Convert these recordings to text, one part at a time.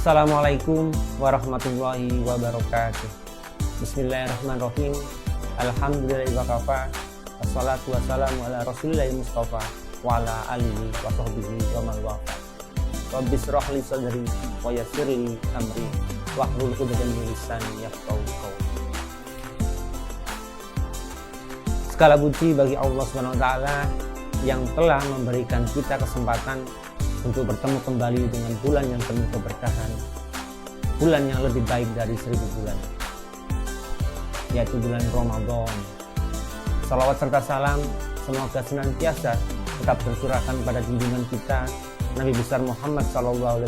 Assalamualaikum warahmatullahi wabarakatuh. Bismillahirrahmanirrahim. Alhamdulillahi wa kafa. Wassalatu wassalamu ala rasulillahi mustafa wa ala alihi wa sahbihi wa man wafa. Rabbi shrah li sadri wa yassir li amri wahlul 'uqdatam min lisani yafqahu qawli. Segala puji bagi Allah Subhanahu wa taala yang telah memberikan kita kesempatan untuk bertemu kembali dengan bulan yang penuh keberkahan, bulan yang lebih baik dari 1000 bulan, yaitu bulan Ramadan. Salawat serta salam semoga senantiasa tetap tercurahkan pada junjungan kita Nabi besar Muhammad SAW,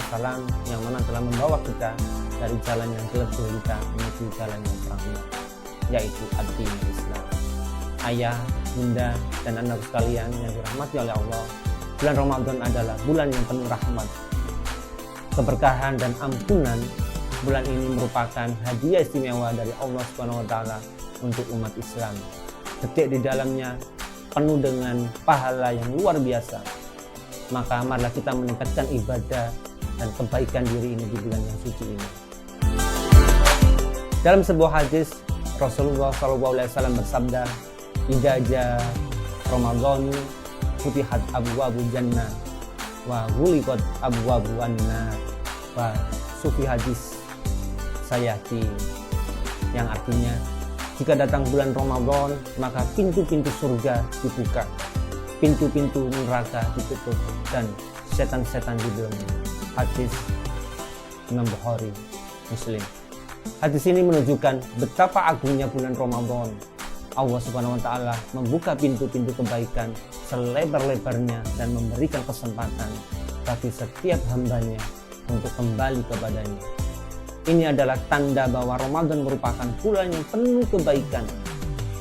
yang mana telah membawa kita dari jalan yang gelap gulita menuju jalan yang terang, yaitu ad-din Islam. Ayah, bunda, dan anak sekalian yang dirahmati oleh Allah, bulan Ramadan adalah bulan yang penuh rahmat, keberkahan, dan ampunan. Bulan ini merupakan hadiah istimewa dari Allah Subhanahu wa taala untuk umat Islam. Detik di dalamnya penuh dengan pahala yang luar biasa. Maka marilah kita meningkatkan ibadah dan kebaikan diri ini di bulan yang suci ini. Dalam sebuah hadis, Rasulullah SAW bersabda, "Idza jaa Ramadhanu futihat abwaabul jannah wa ghuliqat abwaabun nar wa sufi hadis sayati," yang artinya jika datang bulan Ramadan maka pintu-pintu surga dibuka, pintu-pintu neraka ditutup, dan setan-setan dibelenggu. Hadis Imam Bukhari, Muslim. Hadis ini menunjukkan betapa agungnya bulan Ramadan. Allah Subhanahu wa taala membuka pintu-pintu kebaikan selebar-lebarnya dan memberikan kesempatan bagi setiap hambanya untuk kembali kepadanya. Ini adalah tanda bahwa Ramadan merupakan bulan yang penuh kebaikan.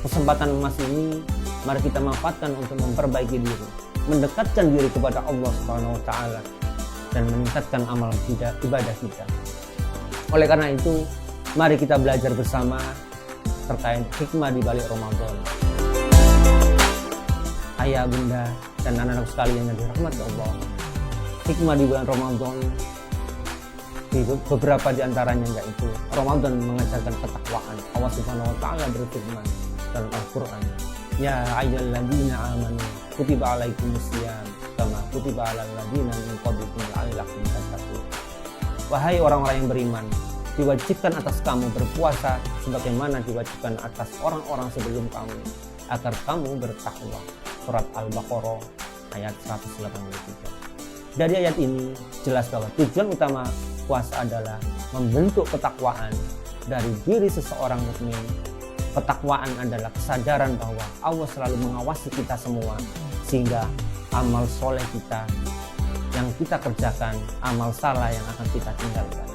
Kesempatan emas ini mari kita manfaatkan untuk memperbaiki diri, mendekatkan diri kepada Allah Subhanahu wa taala, dan meningkatkan amal ibadah kita. Oleh karena itu, mari kita belajar bersama terkait hikmah di balik Ramadan. Ayah, bunda, dan anak-anak sekalian yang dirahmati Allah, hikmah di bulan Ramadan di beberapa di antaranya yaitu Ramadan mengajarkan ketakwaan. Allah Subhanahu wa taala berfirman dalam Al-Qur'an, "Ya ayyuhalladzina amanu kutiba alaikumusiyam kama kutiba alal ladzina min qablikum la'allakum tattaqun." Wahai orang-orang yang beriman, diwajibkan atas kamu berpuasa sebagaimana diwajibkan atas orang-orang sebelum kamu agar kamu bertakwa. Surat Al-Baqarah ayat 183. Dari ayat ini jelas bahwa tujuan utama puasa adalah membentuk ketakwaan dari diri seseorang mukmin. Ketakwaan adalah kesadaran bahwa Allah selalu mengawasi kita semua, sehingga amal soleh kita yang kita kerjakan, amal salah yang akan kita tinggalkan.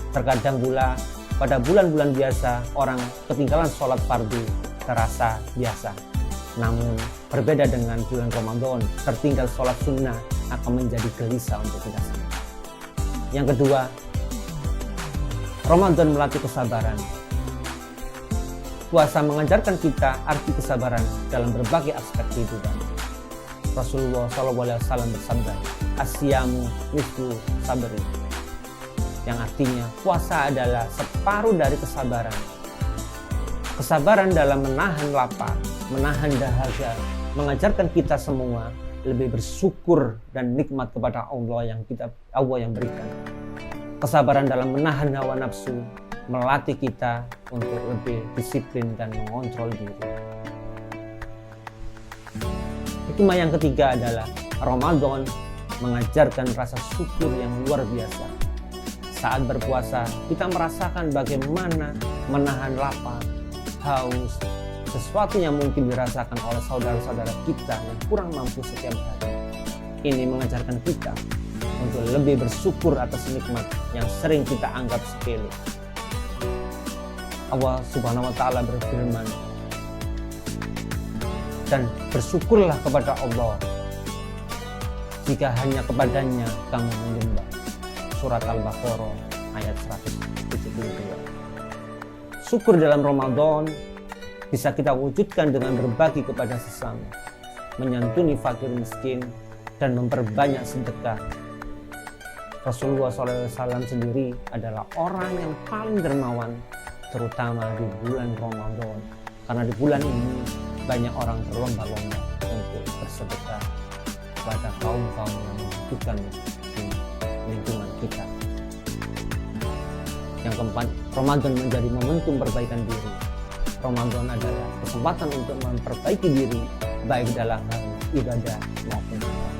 Terkadang pula pada bulan-bulan biasa orang ketinggalan sholat fardu terasa biasa. Namun berbeda dengan bulan Ramadan, tertinggal sholat sunnah akan menjadi gelisah untuk kita semua. Yang kedua, Ramadan melatih kesabaran. Puasa mengajarkan kita arti kesabaran dalam berbagai aspek kehidupan. Rasulullah SAW bersabda, "As-siyamu nisfu sabri," yang artinya puasa adalah separuh dari kesabaran. Kesabaran dalam menahan lapar, menahan dahaga, mengajarkan kita semua lebih bersyukur dan nikmat kepada Allah yang berikan. Kesabaran dalam menahan hawa nafsu melatih kita untuk lebih disiplin dan mengontrol diri. Hikmah yang ketiga adalah Ramadan mengajarkan rasa syukur yang luar biasa. Saat berpuasa, kita merasakan bagaimana menahan lapar, haus, sesuatu yang mungkin dirasakan oleh saudara-saudara kita yang kurang mampu setiap hari. Ini mengajarkan kita untuk lebih bersyukur atas nikmat yang sering kita anggap sepele. Allah Subhanahu wa taala berfirman, "Dan bersyukurlah kepada Allah jika hanya kepadanya kamu menyembah." Surat Al-Baqarah ayat 172. Syukur dalam Ramadan bisa kita wujudkan dengan berbagi kepada sesama, menyantuni fakir miskin, dan memperbanyak sedekah. Rasulullah SAW sendiri adalah orang yang paling dermawan, terutama di bulan Ramadan. Karena di bulan ini banyak orang berlomba-lomba untuk bersedekah kepada kaum-kaum yang membutuhkan di lingkungan kita. Yang keempat, Ramadan menjadi momentum perbaikan diri. Ramadan adalah kesempatan untuk memperbaiki diri, baik dalam hal ibadah maupun ibadah.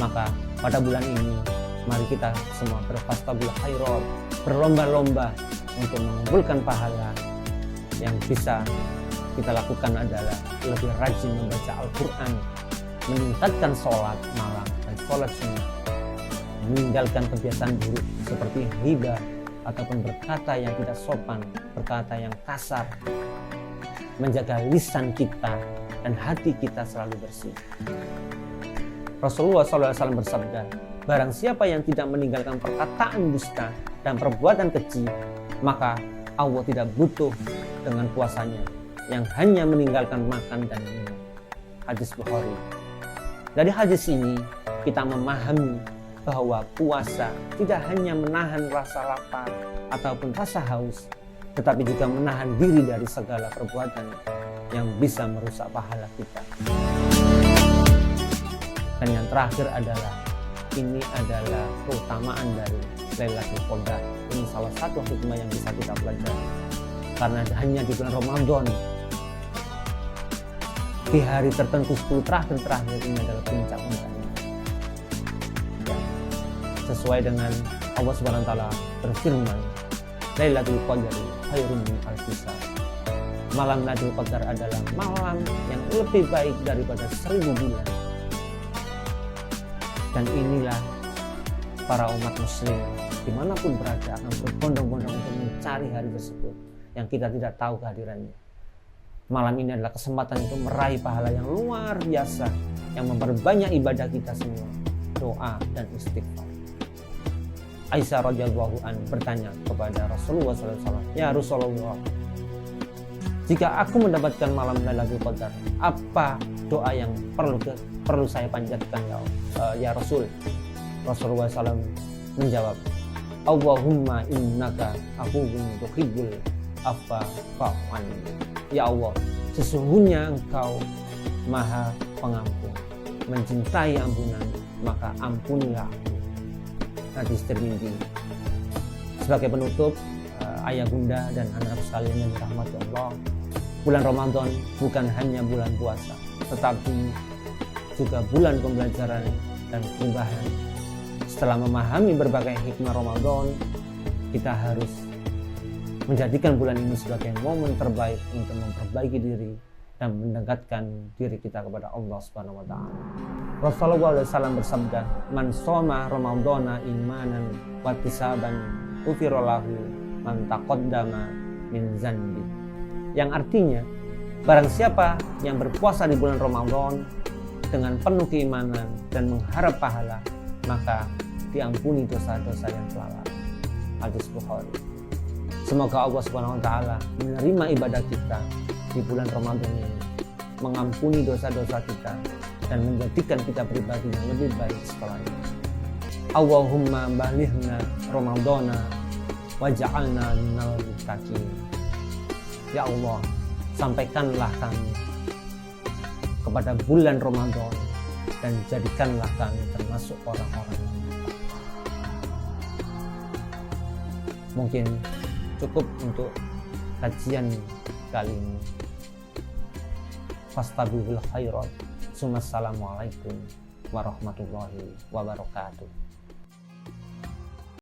Maka pada bulan ini, mari kita semua berfastabil khairat, berlomba-lomba untuk mengumpulkan pahala. Yang bisa kita lakukan adalah lebih rajin membaca Al-Quran, meningkatkan sholat malam dan sholat sunnah, meninggalkan kebiasaan buruk seperti riba ataupun berkata yang tidak sopan, berkata yang kasar, menjaga lisan kita dan hati kita selalu bersih. Rasulullah SAW bersabda, barang siapa yang tidak meninggalkan perkataan dusta dan perbuatan keji, maka Allah tidak butuh dengan puasanya yang hanya meninggalkan makan dan minum. Hadis Bukhari. Dari hadis ini kita memahami bahwa puasa tidak hanya menahan rasa lapar ataupun rasa haus, tetapi juga menahan diri dari segala perbuatan yang bisa merusak pahala kita. Dan yang terakhir adalah, ini adalah keutamaan dari Lailatul Qadar. Ini salah satu hikmah yang bisa kita pelajari. Karena hanya di bulan Ramadan, di hari tertentu 10 terakhir ini adalah puncak-puncaknya. Ya, sesuai dengan Allah Subhanahu wa taala berfirman, Lailatul Qadar khairun min alfi syahr. Malam Lailatul Qadar adalah malam yang lebih baik daripada 1000 bulan. Dan inilah para umat muslim dimanapun berada akan berbondong-bondong untuk mencari hari tersebut yang kita tidak tahu kehadirannya. Malam ini adalah kesempatan untuk meraih pahala yang luar biasa yang memperbanyak ibadah kita semua, doa dan istighfar. Aisyah radhiyallahu anha bertanya kepada Rasulullah SAW, ya Rasulullah, jika aku mendapatkan malam Lailatul Qadar, apa doa yang perlu saya panjatkan ya Rasul? Rasulullah SAW menjawab, Allahumma innaka afuwwun tuhibbul afwa fa'fu anni. Ya Allah, sesungguhnya Engkau Maha Pengampun, mencintai ampunan, maka ampunilah aku. Hadis Tirmidzi. Sebagai penutup, ayah bunda dan anak sekalian yang dirahmati Allah, bulan Ramadan bukan hanya bulan puasa, tetapi juga bulan pembelajaran dan perubahan. Setelah memahami berbagai hikmah Ramadan, kita harus menjadikan bulan ini sebagai momen terbaik untuk memperbaiki diri dan mendekatkan diri kita kepada Allah Subhanahu wa taala. Rasulullah SAW bersabda, "Man shoma Ramadhana imanan wa ihtisaban, ghufira lahu man taqaddama min dzanbi." Yang artinya, barang siapa yang berpuasa di bulan Ramadan dengan penuh keimanan dan mengharap pahala, maka diampuni dosa-dosa yang telah lalu. Hadis Bukhari. Semoga Allah Subhanahu wa taala menerima ibadah kita di bulan Ramadan ini, mengampuni dosa-dosa kita dan menjadikan kita pribadi yang lebih baik setelahnya. Allahumma balighna Ramadhana waj'alna minal muttaqin. Ya Allah, sampaikanlah kami kepada bulan Ramadan dan jadikanlah kami termasuk orang-orang yang bertakwa. Mungkin cukup untuk kajian kali ini. Fastabiqul khairat. Assalamualaikum warahmatullahi wabarakatuh.